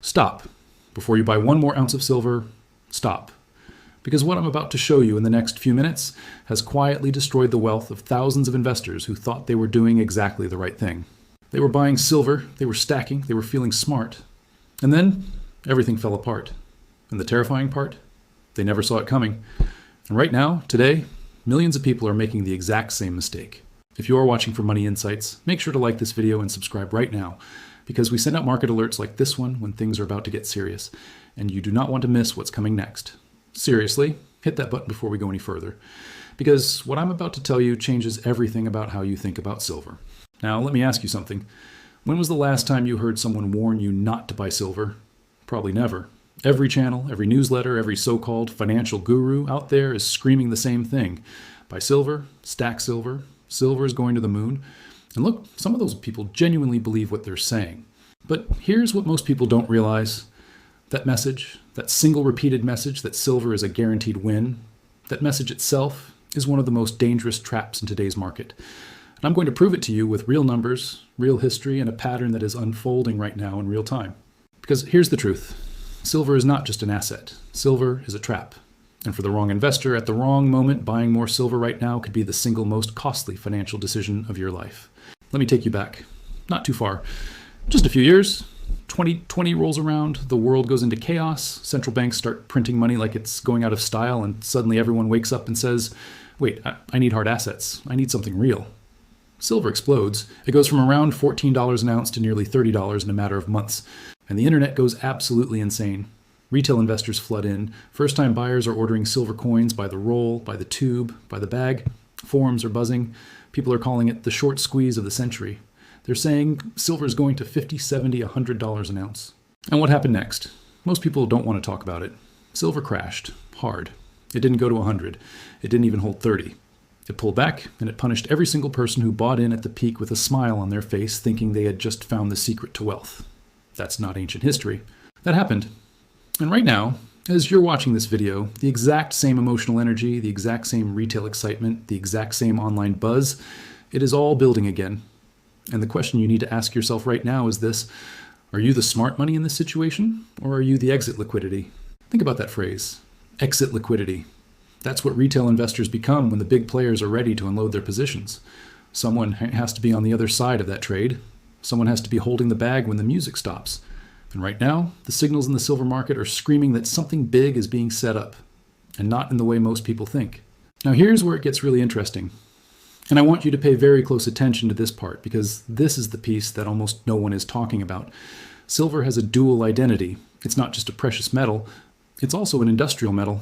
Stop. Before you buy one more ounce of silver, stop. Because what I'm about to show you in the next few minutes has quietly destroyed the wealth of thousands of investors who thought they were doing exactly the right thing. They were buying silver, they were stacking, they were feeling smart. And then everything fell apart. And the terrifying part? They never saw it coming. And right now, today, millions of people are making the exact same mistake. If you are watching for Money Insights, make sure to like this video and subscribe right now, because we send out market alerts like this one when things are about to get serious, and you do not want to miss what's coming next. Seriously, hit that button before we go any further, because what I'm about to tell you changes everything about how you think about silver. Now, let me ask you something. When was the last time you heard someone warn you not to buy silver? Probably never. Every channel, every newsletter, every so-called financial guru out there is screaming the same thing. Buy silver, stack silver, silver is going to the moon. And look, some of those people genuinely believe what they're saying. But here's what most people don't realize. That message, that single repeated message that silver is a guaranteed win, that message itself is one of the most dangerous traps in today's market. And I'm going to prove it to you with real numbers, real history, and a pattern that is unfolding right now in real time. Because here's the truth. Silver is not just an asset. Silver is a trap. And for the wrong investor at the wrong moment, buying more silver right now could be the single most costly financial decision of your life. Let me take you back. Not too far. Just a few years. 2020 rolls around, the world goes into chaos, central banks start printing money like it's going out of style, and suddenly everyone wakes up and says, wait, I need hard assets. I need something real. Silver explodes. It goes from around $14 an ounce to nearly $30 in a matter of months. And the internet goes absolutely insane. Retail investors flood in. First-time buyers are ordering silver coins by the roll, by the tube, by the bag. Forums are buzzing. People are calling it the short squeeze of the century. They're saying silver is going to $50, $70, $100 an ounce. And what happened next? Most people don't want to talk about it. Silver crashed. Hard. It didn't go to 100. It didn't even hold 30. It pulled back, and it punished every single person who bought in at the peak with a smile on their face, thinking they had just found the secret to wealth. That's not ancient history. That happened. And right now, as you're watching this video, the exact same emotional energy, the exact same retail excitement, the exact same online buzz, it is all building again. And the question you need to ask yourself right now is this: are you the smart money in this situation, or are you the exit liquidity? Think about that phrase, exit liquidity. That's what retail investors become when the big players are ready to unload their positions. Someone has to be on the other side of that trade. Someone has to be holding the bag when the music stops. And right now, the signals in the silver market are screaming that something big is being set up, and not in the way most people think. Now here's where it gets really interesting. And I want you to pay very close attention to this part, because this is the piece that almost no one is talking about. Silver has a dual identity. It's not just a precious metal, it's also an industrial metal.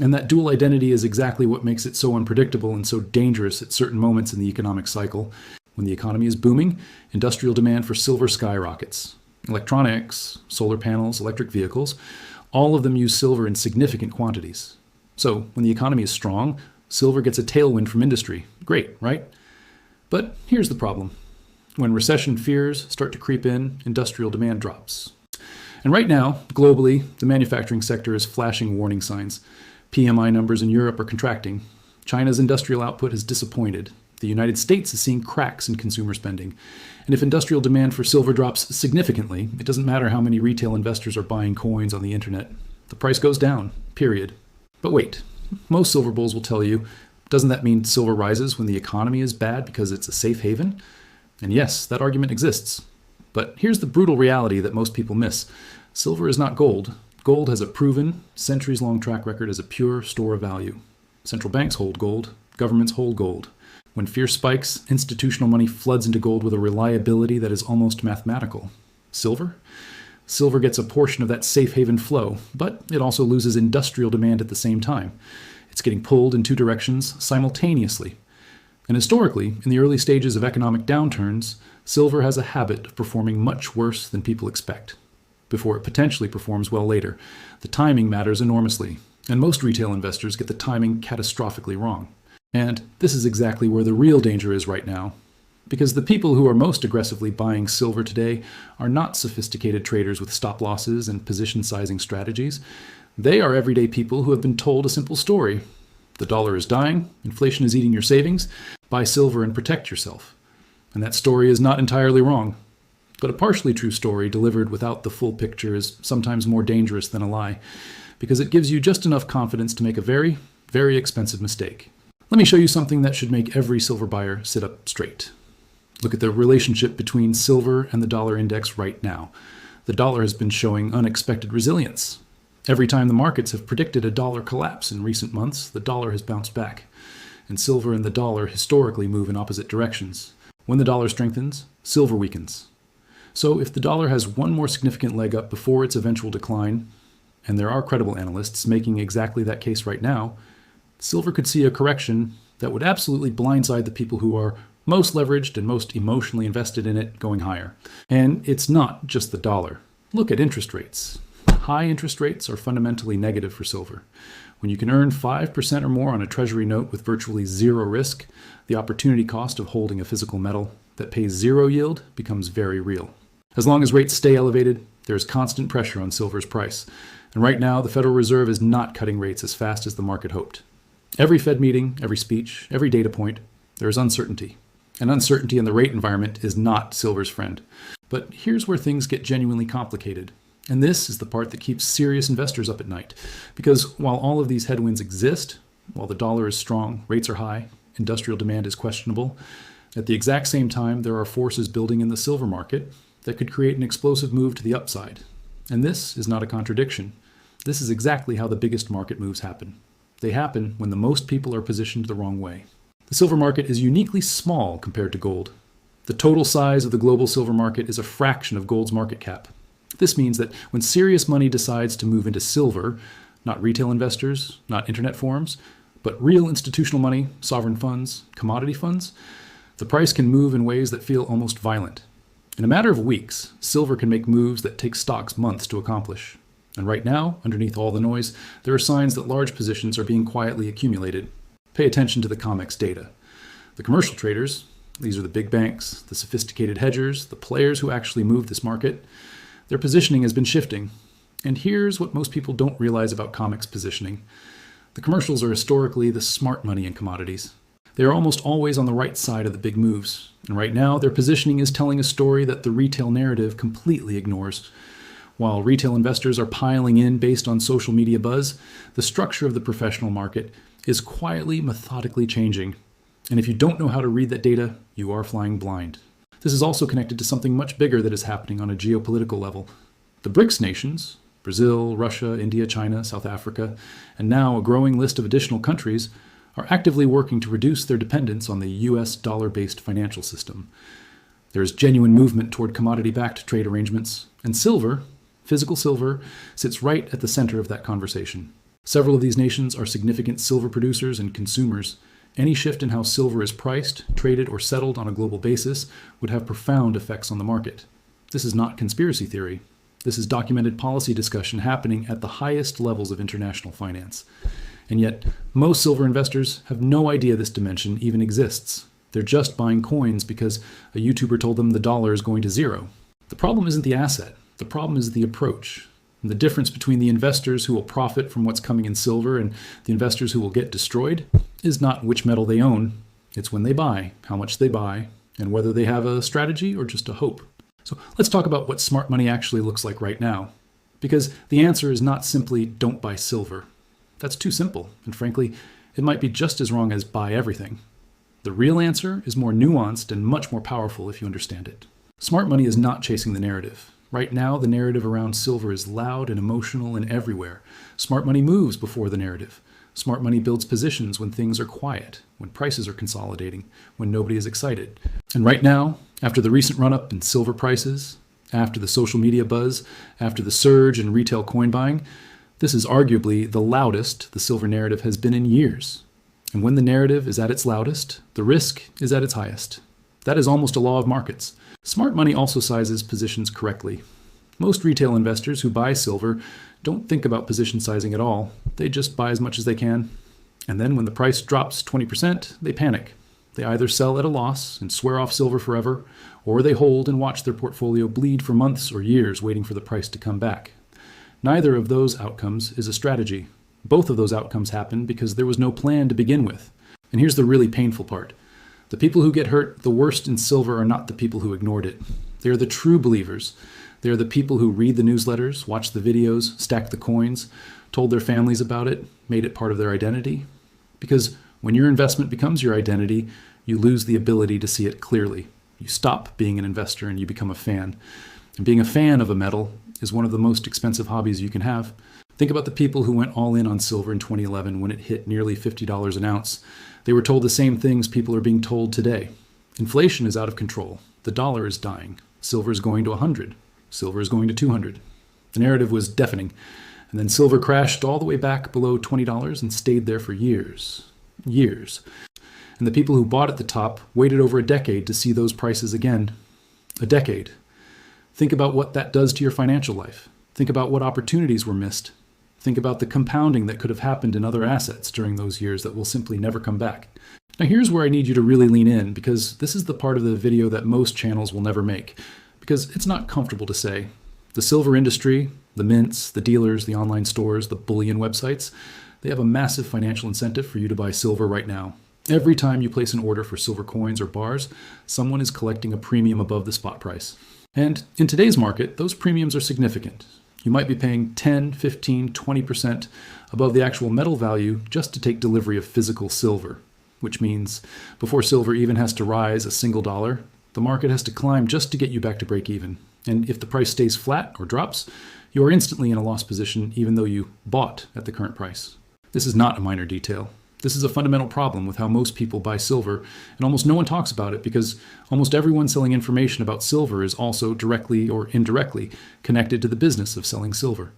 And that dual identity is exactly what makes it so unpredictable and so dangerous at certain moments in the economic cycle. When the economy is booming, industrial demand for silver skyrockets. Electronics, solar panels, electric vehicles, all of them use silver in significant quantities. So when the economy is strong, silver gets a tailwind from industry. Great, right? But here's the problem. When recession fears start to creep in, industrial demand drops. And right now, globally, the manufacturing sector is flashing warning signs. PMI numbers in Europe are contracting. China's industrial output has disappointed. The United States is seeing cracks in consumer spending. And if industrial demand for silver drops significantly, it doesn't matter how many retail investors are buying coins on the internet. The price goes down, period. But wait, most silver bulls will tell you, doesn't that mean silver rises when the economy is bad because it's a safe haven? And yes, that argument exists. But here's the brutal reality that most people miss. Silver is not gold. Gold has a proven, centuries-long track record as a pure store of value. Central banks hold gold. Governments hold gold. When fear spikes, institutional money floods into gold with a reliability that is almost mathematical. Silver? Silver gets a portion of that safe haven flow, but it also loses industrial demand at the same time. It's getting pulled in two directions simultaneously. And historically, in the early stages of economic downturns, silver has a habit of performing much worse than people expect, before it potentially performs well later. The timing matters enormously, and most retail investors get the timing catastrophically wrong. And this is exactly where the real danger is right now, because the people who are most aggressively buying silver today are not sophisticated traders with stop losses and position sizing strategies. They are everyday people who have been told a simple story. The dollar is dying, inflation is eating your savings, buy silver and protect yourself. And that story is not entirely wrong. But a partially true story delivered without the full picture is sometimes more dangerous than a lie, because it gives you just enough confidence to make a very, very expensive mistake. Let me show you something that should make every silver buyer sit up straight. Look at the relationship between silver and the dollar index right now. The dollar has been showing unexpected resilience. Every time the markets have predicted a dollar collapse in recent months, the dollar has bounced back. And silver and the dollar historically move in opposite directions. When the dollar strengthens, silver weakens. So if the dollar has one more significant leg up before its eventual decline, and there are credible analysts making exactly that case right now, silver could see a correction that would absolutely blindside the people who are most leveraged and most emotionally invested in it going higher. And it's not just the dollar. Look at interest rates. High interest rates are fundamentally negative for silver. When you can earn 5% or more on a treasury note with virtually zero risk, the opportunity cost of holding a physical metal that pays zero yield becomes very real. As long as rates stay elevated, there is constant pressure on silver's price. And right now, the Federal Reserve is not cutting rates as fast as the market hoped. Every Fed meeting, every speech, every data point, there is uncertainty. And uncertainty in the rate environment is not silver's friend. But here's where things get genuinely complicated. And this is the part that keeps serious investors up at night. Because while all of these headwinds exist, while the dollar is strong, rates are high, industrial demand is questionable, at the exact same time, there are forces building in the silver market that could create an explosive move to the upside. And this is not a contradiction. This is exactly how the biggest market moves happen. They happen when the most people are positioned the wrong way. The silver market is uniquely small compared to gold. The total size of the global silver market is a fraction of gold's market cap. This means that when serious money decides to move into silver, not retail investors, not internet forums, but real institutional money, sovereign funds, commodity funds, the price can move in ways that feel almost violent. In a matter of weeks, silver can make moves that take stocks months to accomplish. And right now, underneath all the noise, there are signs that large positions are being quietly accumulated. Pay attention to the COMEX data. The commercial traders, these are the big banks, the sophisticated hedgers, the players who actually move this market, their positioning has been shifting. And here's what most people don't realize about COMEX positioning. The commercials are historically the smart money in commodities. They are almost always on the right side of the big moves. And right now, their positioning is telling a story that the retail narrative completely ignores. While retail investors are piling in based on social media buzz, the structure of the professional market is quietly, methodically changing. And if you don't know how to read that data, you are flying blind. This is also connected to something much bigger that is happening on a geopolitical level. The BRICS nations, Brazil, Russia, India, China, South Africa, and now a growing list of additional countries, are actively working to reduce their dependence on the US dollar-based financial system. There is genuine movement toward commodity-backed trade arrangements, and silver, physical silver, sits right at the center of that conversation. Several of these nations are significant silver producers and consumers. Any shift in how silver is priced, traded, or settled on a global basis would have profound effects on the market. This is not conspiracy theory. This is documented policy discussion happening at the highest levels of international finance. And yet, most silver investors have no idea this dimension even exists. They're just buying coins because a YouTuber told them the dollar is going to zero. The problem isn't the asset. The problem is the approach. And the difference between the investors who will profit from what's coming in silver and the investors who will get destroyed is not which metal they own. It's when they buy, how much they buy, and whether they have a strategy or just a hope. So let's talk about what smart money actually looks like right now. Because the answer is not simply don't buy silver. That's too simple, and frankly, it might be just as wrong as buy everything. The real answer is more nuanced and much more powerful if you understand it. Smart money is not chasing the narrative. Right now, the narrative around silver is loud and emotional and everywhere. Smart money moves before the narrative. Smart money builds positions when things are quiet, when prices are consolidating, when nobody is excited. And right now, after the recent run-up in silver prices, after the social media buzz, after the surge in retail coin buying, this is arguably the loudest the silver narrative has been in years. And when the narrative is at its loudest, the risk is at its highest. That is almost a law of markets. Smart money also sizes positions correctly. Most retail investors who buy silver don't think about position sizing at all. They just buy as much as they can. And then when the price drops 20%, they panic. They either sell at a loss and swear off silver forever, or they hold and watch their portfolio bleed for months or years waiting for the price to come back. Neither of those outcomes is a strategy. Both of those outcomes happen because there was no plan to begin with. And here's the really painful part. The people who get hurt the worst in silver are not the people who ignored it. They are the true believers. They are the people who read the newsletters, watch the videos, stack the coins, told their families about it, made it part of their identity. Because when your investment becomes your identity, you lose the ability to see it clearly. You stop being an investor and you become a fan. And being a fan of a metal is one of the most expensive hobbies you can have. Think about the people who went all in on silver in 2011 when it hit nearly $50 an ounce. They were told the same things people are being told today. Inflation is out of control. The dollar is dying. Silver is going to 100. Silver is going to 200. The narrative was deafening. And then silver crashed all the way back below $20 and stayed there for years. Years. And the people who bought at the top waited over a decade to see those prices again. A decade. Think about what that does to your financial life. Think about what opportunities were missed. Think about the compounding that could have happened in other assets during those years that will simply never come back. Now here's where I need you to really lean in, because this is the part of the video that most channels will never make. Because it's not comfortable to say. The silver industry, the mints, the dealers, the online stores, the bullion websites, they have a massive financial incentive for you to buy silver right now. Every time you place an order for silver coins or bars, someone is collecting a premium above the spot price. And in today's market, those premiums are significant. You might be paying 10, 15, 20% above the actual metal value just to take delivery of physical silver, which means before silver even has to rise a single dollar, the market has to climb just to get you back to break even. And if the price stays flat or drops, you are instantly in a loss position even though you bought at the current price. This is not a minor detail. This is a fundamental problem with how most people buy silver, and almost no one talks about it because almost everyone selling information about silver is also directly or indirectly connected to the business of selling silver.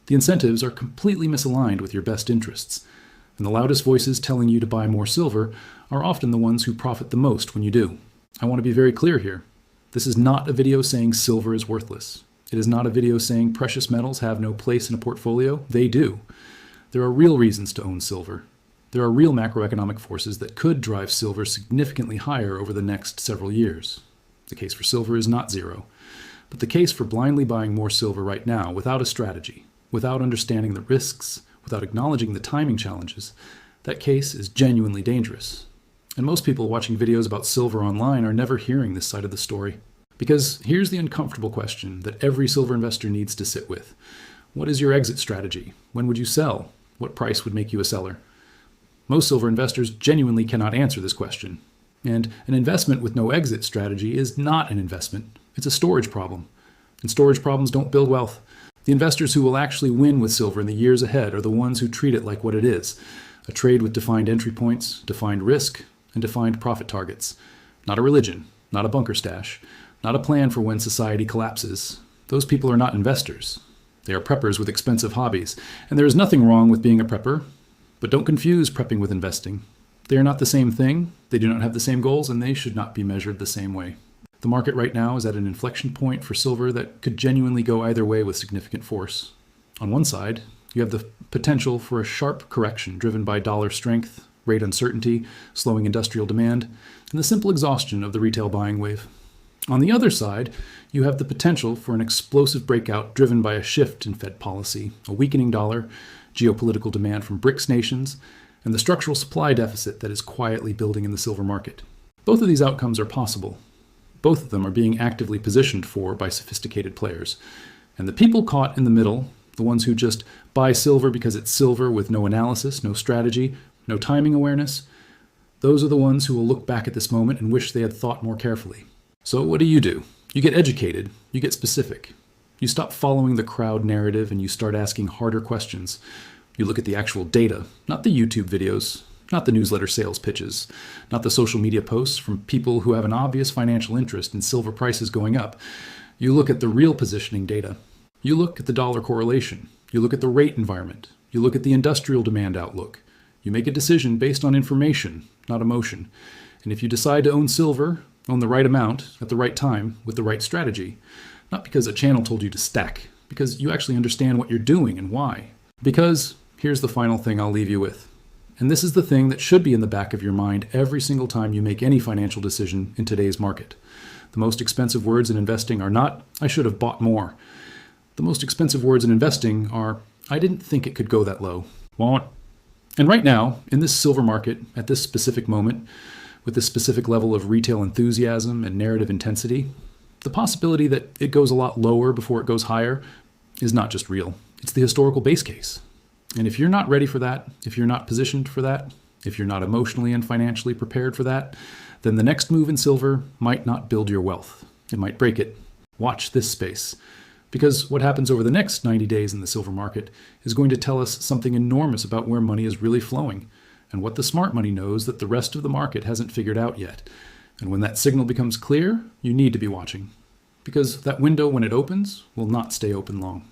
The incentives are completely misaligned with your best interests, and the loudest voices telling you to buy more silver are often the ones who profit the most when you do. I want to be very clear here. This is not a video saying silver is worthless. It is not a video saying precious metals have no place in a portfolio. They do. There are real reasons to own silver. There are real macroeconomic forces that could drive silver significantly higher over the next several years. The case for silver is not zero, but the case for blindly buying more silver right now without a strategy, without understanding the risks, without acknowledging the timing challenges, that case is genuinely dangerous. And most people watching videos about silver online are never hearing this side of the story. Because here's the uncomfortable question that every silver investor needs to sit with. What is your exit strategy? When would you sell? What price would make you a seller? Most silver investors genuinely cannot answer this question. And an investment with no exit strategy is not an investment. It's a storage problem. And storage problems don't build wealth. The investors who will actually win with silver in the years ahead are the ones who treat it like what it is, a trade with defined entry points, defined risk, and defined profit targets. Not a religion, not a bunker stash, not a plan for when society collapses. Those people are not investors. They are preppers with expensive hobbies. And there is nothing wrong with being a prepper. But don't confuse prepping with investing. They are not the same thing, they do not have the same goals, and they should not be measured the same way. The market right now is at an inflection point for silver that could genuinely go either way with significant force. On one side, you have the potential for a sharp correction driven by dollar strength, rate uncertainty, slowing industrial demand, and the simple exhaustion of the retail buying wave. On the other side, you have the potential for an explosive breakout driven by a shift in Fed policy, a weakening dollar, geopolitical demand from BRICS nations, and the structural supply deficit that is quietly building in the silver market. Both of these outcomes are possible. Both of them are being actively positioned for by sophisticated players. And the people caught in the middle, the ones who just buy silver because it's silver with no analysis, no strategy, no timing awareness, those are the ones who will look back at this moment and wish they had thought more carefully. So what do? You get educated, you get specific. You stop following the crowd narrative and you start asking harder questions. You look at the actual data, not the YouTube videos, not the newsletter sales pitches, not the social media posts from people who have an obvious financial interest in silver prices going up. You look at the real positioning data. You look at the dollar correlation. You look at the rate environment. You look at the industrial demand outlook. You make a decision based on information, not emotion. And if you decide to own silver, own the right amount at the right time with the right strategy, not because a channel told you to stack, because you actually understand what you're doing and why. Because, here's the final thing I'll leave you with. And this is the thing that should be in the back of your mind every single time you make any financial decision in today's market. The most expensive words in investing are not, I should have bought more. The most expensive words in investing are, I didn't think it could go that low. Won't. And right now, in this silver market, at this specific moment, with this specific level of retail enthusiasm and narrative intensity, The possibility that it goes a lot lower before it goes higher is not just real, it's the historical base case. And if you're not ready for that, if you're not positioned for that, if you're not emotionally and financially prepared for that, then the next move in silver might not build your wealth. It might break it. Watch this space. Because what happens over the next 90 days in the silver market is going to tell us something enormous about where money is really flowing and what the smart money knows that the rest of the market hasn't figured out yet. And when that signal becomes clear, you need to be watching. Because that window, when it opens, will not stay open long.